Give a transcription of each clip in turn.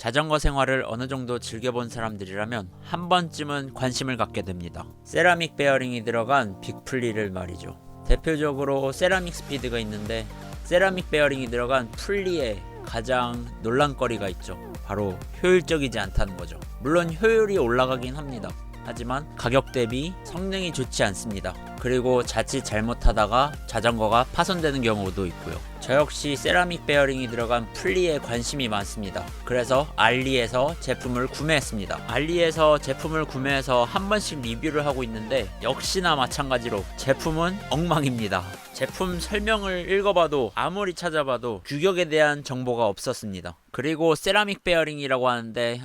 자전거 생활을 어느 정도 즐겨본 사람들이라면 한 번쯤은 관심을 갖게 됩니다. 세라믹 베어링이 들어간 빅플리를 말이죠. 대표적으로 세라믹 스피드가 있는데 세라믹 베어링이 들어간 플리에 가장 논란거리가 있죠. 바로 효율적이지 않다는 거죠. 물론 효율이 올라가긴 합니다. 하지만 가격 대비 성능이 좋지 않습니다. 그리고 자칫 잘못하다가 자전거가 파손되는 경우도 있고요. 저 역시 세라믹 베어링이 들어간 플리에 관심이 많습니다. 그래서 알리에서 제품을 구매했습니다. 알리에서 제품을 구매해서 한 번씩 리뷰를 하고 있는데 역시나 마찬가지로 제품은 엉망입니다. 제품 설명을 읽어봐도 아무리 찾아봐도 규격에 대한 정보가 없었습니다. 그리고 세라믹 베어링이라고 하는데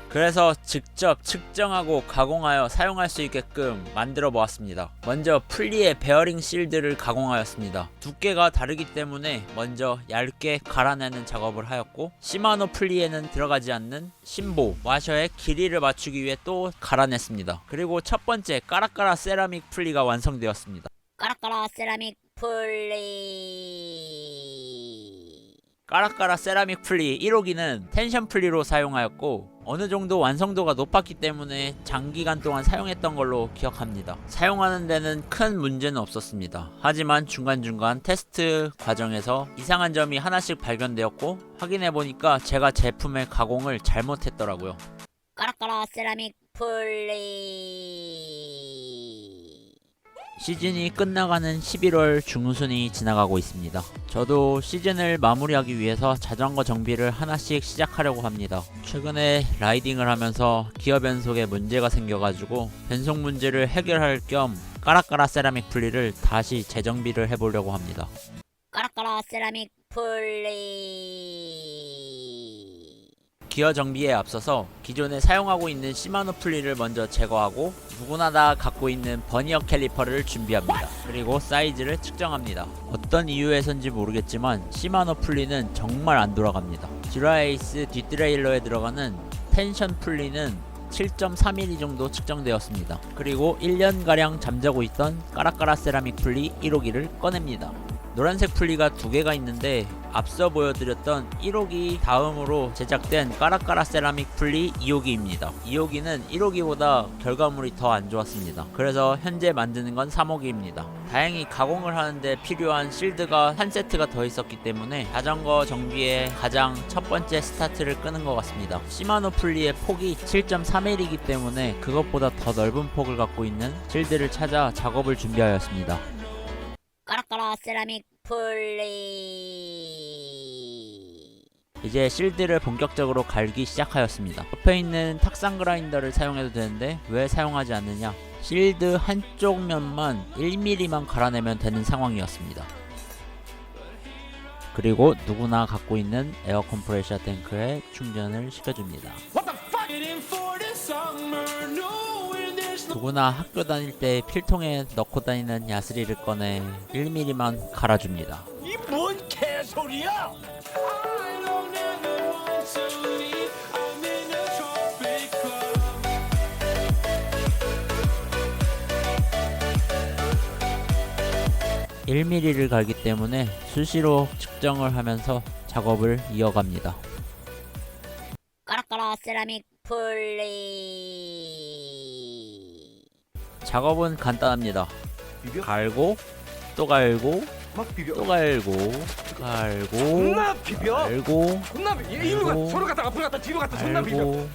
그래서 직접 측정하고 가공하여 사용할 수 있게끔 만들어 보았습니다. 먼저 플리의 베어링 실드를 가공하였습니다. 두께가 다르기 때문에 먼저 얇게 갈아내는 작업을 하였고, 시마노 플리에는 들어가지 않는 심보, 와셔의 길이를 맞추기 위해 또 갈아냈습니다. 그리고 첫 번째 까라까라 세라믹 플리가 완성되었습니다. 까라까라 세라믹 플리. 까라까라 세라믹 플리 1호기는 텐션 플리로 사용하였고 어느 정도 완성도가 높았기 때문에 장기간 동안 사용했던 걸로 기억합니다. 사용하는 데는 큰 문제는 없었습니다. 하지만 중간중간 테스트 과정에서 이상한 점이 하나씩 발견되었고 확인해보니까 제가 제품의 가공을 잘못했더라고요. 까라까라 세라믹 플리. 시즌이 끝나가는 11월 중순이 지나가고 있습니다. 저도 시즌을 마무리하기 위해서 자전거 정비를 하나씩 시작하려고 합니다. 최근에 라이딩을 하면서 기어 변속에 문제가 생겨가지고 변속 문제를 해결할 겸 까라까라 세라믹 플리를 다시 재정비를 해보려고 합니다. 까라까라 세라믹 플리. 기어 정비에 앞서서 기존에 사용하고 있는 시마노 플리를 먼저 제거하고 누구나 다 갖고 있는 버니어 캘리퍼를 준비합니다. 그리고 사이즈를 측정합니다. 어떤 이유에선지 모르겠지만 시마노 플리는 정말 안 돌아갑니다. 듀라에이스 뒷드레일러에 들어가는 텐션 플리는 7.3mm 정도 측정되었습니다. 그리고 1년가량 잠자고 있던 까라까라 세라믹 플리 1호기를 꺼냅니다. 노란색 플리가 두 개가 있는데 앞서 보여드렸던 1호기 다음으로 제작된 까라까라 세라믹 플리 2호기입니다. 2호기는 1호기보다 결과물이 더 안 좋았습니다. 그래서 현재 만드는 건 3호기입니다. 다행히 가공을 하는데 필요한 실드가 한 세트가 더 있었기 때문에 자전거 정비의 가장 첫 번째 스타트를 끄는 것 같습니다. 시마노 플리의 폭이 7.3mm이기 때문에 그것보다 더 넓은 폭을 갖고 있는 실드를 찾아 작업을 준비하였습니다. 까라까라 세라믹 플리. 이제 실드를 본격적으로 갈기 시작하였습니다. 옆에 있는 탁상 그라인더를 사용해도 되는데 왜 사용하지 않느냐, 실드 한쪽 면만 1mm만 갈아내면 되는 상황이었습니다. 그리고 누구나 갖고 있는 에어 컴프레셔 탱크에 충전을 시켜줍니다. 누구나 학교 다닐 때 필통에 넣고 다니는 야스리를 꺼내 1mm만 갈아줍니다. 이 뭔 개소리야! 1mm를 갈기 때문에 수시로 측정을 하면서 작업을 이어갑니다. 까라까라 세라믹 플리. 작업은 간단합니다. 비벼? 갈고 또 갈고 막 비벼. 또 갈고 갈고 존나 비벼. 갈고 존나 비벼. 이리로 가. 서로 갔다 앞으로 갔다 뒤로 갔다 존나 비벼. 갈고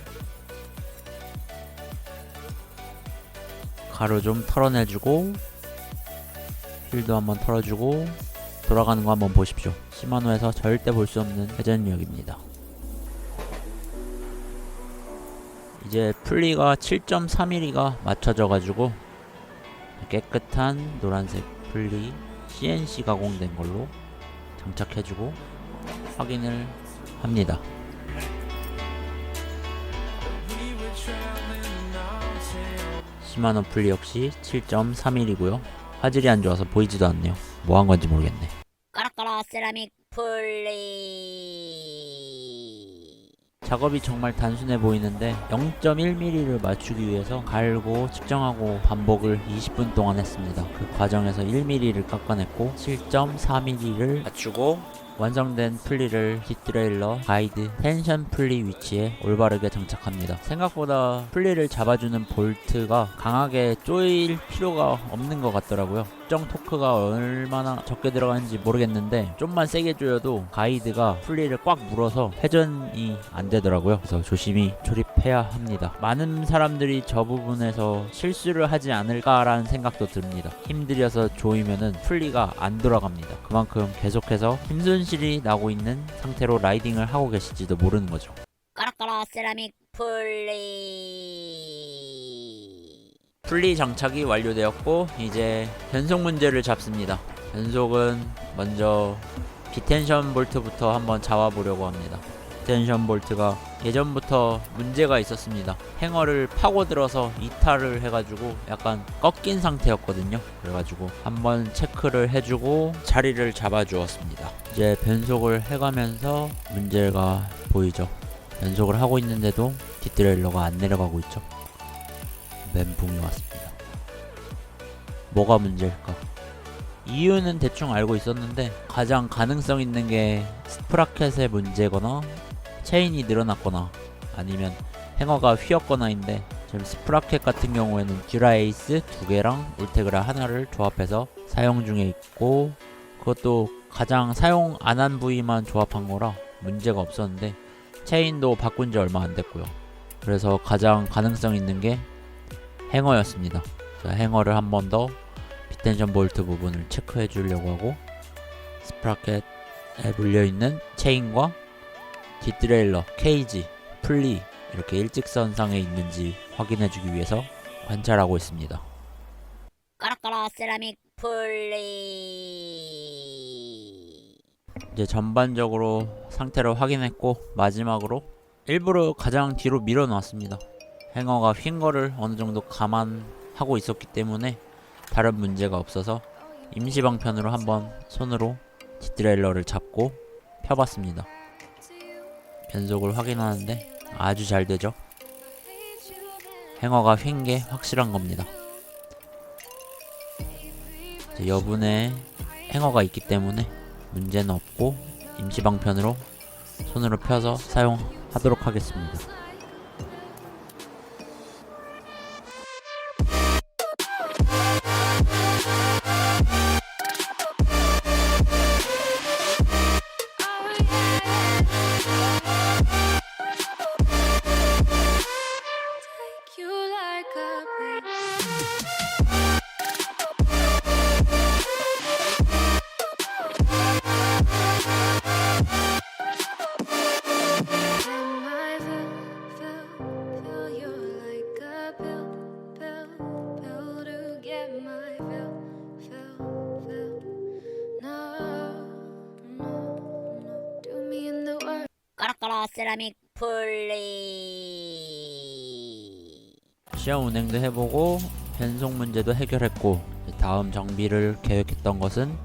가루 좀 털어내주고 휠도 한번 털어주고 돌아가는 거 한번 보십시오. 시마노에서 절대 볼 수 없는 회전력입니다. 이제 플리가 7.3mm가 맞춰져 가지고 깨끗한 노란색 플리 CNC 가공된 걸로 장착해주고 확인을 합니다. 시마노 플리 역시 7.3mm고요. 화질이 안 좋아서 보이지도 않네요. 뭐 한 건지 모르겠네. 까라까라 세라믹 플리. 작업이 정말 단순해 보이는데 0.1mm를 맞추기 위해서 갈고 측정하고 반복을 20분 동안 했습니다. 그 과정에서 1mm를 깎아냈고 7.4mm를 맞추고 완성된 플리를 뒷드레일러, 가이드, 텐션 플리 위치에 올바르게 장착합니다. 생각보다 플리를 잡아주는 볼트가 강하게 조일 필요가 없는 것 같더라고요. 특정 토크가 얼마나 적게 들어가는지 모르겠는데 좀만 세게 조여도 가이드가 플리를 꽉 물어서 회전이 안 되더라고요. 그래서 조심히 조립해야 합니다. 많은 사람들이 저 부분에서 실수를 하지 않을까라는 생각도 듭니다. 힘들여서 조이면은 플리가 안 돌아갑니다. 그만큼 계속해서 힘손실이 나고 있는 상태로 라이딩을 하고 계실지도 모르는 거죠. 까라까라 세라믹 플리 장착이 완료되었고 이제 변속 문제를 잡습니다. 변속은 먼저 비텐션 볼트부터 한번 잡아보려고 합니다. 비텐션 볼트가 예전부터 문제가 있었습니다. 행어를 파고들어서 이탈을 해가지고 약간 꺾인 상태였거든요. 그래가지고 한번 체크를 해주고 자리를 잡아주었습니다. 이제 변속을 해가면서 문제가 보이죠. 변속을 하고 있는데도 뒷드레일러가 안 내려가고 있죠. 멘붕이 왔습니다. 뭐가 문제일까? 이유는 대충 알고 있었는데 가장 가능성 있는 게 스프라켓의 문제거나 체인이 늘어났거나 아니면 행어가 휘었거나인데 지금 스프라켓 같은 경우에는 듀라에이스 2개랑 울테그라 하나를 조합해서 사용 중에 있고 그것도 가장 사용 안 한 부위만 조합한 거라 문제가 없었는데 체인도 바꾼 지 얼마 안 됐고요. 그래서 가장 가능성 있는 게 행어였습니다. 행어를 한 번 더 비텐션 볼트 부분을 체크해 주려고 하고 스프라켓에 물려있는 체인과 뒷드레일러, 케이지, 플리 이렇게 일직선상에 있는지 확인해 주기 위해서 관찰하고 있습니다. 까라까라 세라믹 이제 전반적으로 상태를 확인했고 마지막으로 일부러 가장 뒤로 밀어 놨습니다. 행어가 휜 거를 어느 정도 감안하고 있었기 때문에 다른 문제가 없어서 임시 방편으로 한번 손으로 뒷드레일러를 잡고 펴봤습니다. 변속을 확인하는데 아주 잘 되죠. 행어가 휜 게 확실한 겁니다. 여분의 행어가 있기 때문에 문제는 없고 임시 방편으로 손으로 펴서 사용하도록 하겠습니다. 까라까라 세라믹 시험 운행도 해보고 변속 문제도 해결했고 다음 정비를 계획했던 것은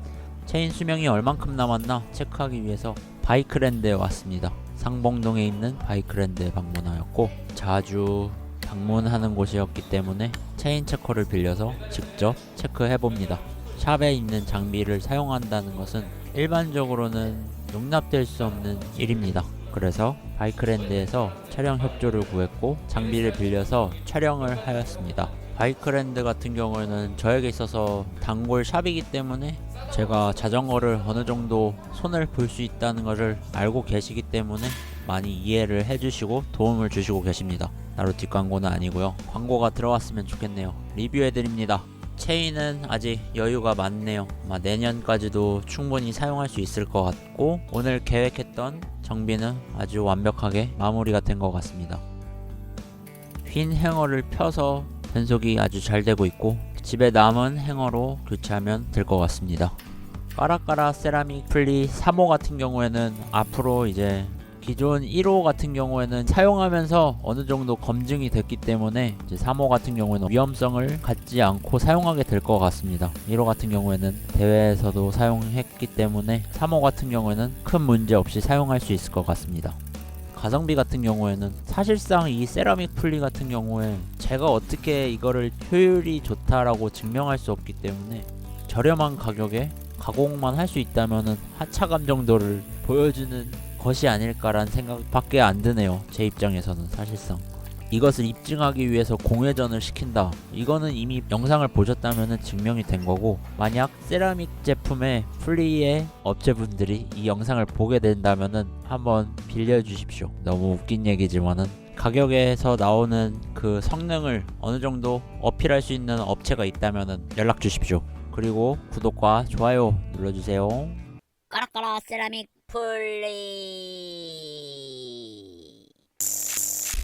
체인 수명이 얼만큼 남았나 체크하기 위해서 바이크랜드에 왔습니다. 상봉동에 있는 바이크랜드에 방문하였고 자주 방문하는 곳이었기 때문에 체인 체커를 빌려서 직접 체크해봅니다. 샵에 있는 장비를 사용한다는 것은 일반적으로는 용납될 수 없는 일입니다. 그래서 바이크랜드에서 촬영 협조를 구했고 장비를 빌려서 촬영을 하였습니다. 바이크랜드 같은 경우에는 저에게 있어서 단골 샵이기 때문에 제가 자전거를 어느 정도 손을 볼 수 있다는 것을 알고 계시기 때문에 많이 이해를 해주시고 도움을 주시고 계십니다. 따로 뒷광고는 아니고요. 광고가 들어왔으면 좋겠네요. 리뷰해드립니다. 체인은 아직 여유가 많네요. 아마 내년까지도 충분히 사용할 수 있을 것 같고 오늘 계획했던 정비는 아주 완벽하게 마무리가 된 것 같습니다. 휜 행어를 펴서 변속이 아주 잘 되고 있고 집에 남은 행어로 교체하면 될 것 같습니다. 까라까라 세라믹 플리 3호 같은 경우에는 앞으로 이제 기존 1호 같은 경우에는 사용하면서 어느 정도 검증이 됐기 때문에 이제 3호 같은 경우에는 위험성을 갖지 않고 사용하게 될 것 같습니다. 1호 같은 경우에는 대회에서도 사용했기 때문에 3호 같은 경우에는 큰 문제 없이 사용할 수 있을 것 같습니다. 가성비 같은 경우에는 사실상 이 세라믹 플리 같은 경우에 제가 어떻게 이거를 효율이 좋다라고 증명할 수 없기 때문에 저렴한 가격에 가공만 할 수 있다면은 하차감 정도를 보여주는 것이 아닐까라는 생각밖에 안 드네요. 제 입장에서는 사실상 이것을 입증하기 위해서 공회전을 시킨다. 이거는 이미 영상을 보셨다면은 증명이 된 거고, 만약 세라믹 제품의 플리의 업체분들이 이 영상을 보게 된다면은 한번 빌려주십시오. 너무 웃긴 얘기지만은 가격에서 나오는 그 성능을 어느 정도 어필할 수 있는 업체가 있다면은 연락 주십시오. 그리고 구독과 좋아요 눌러주세요. 까락까락 세라믹 플리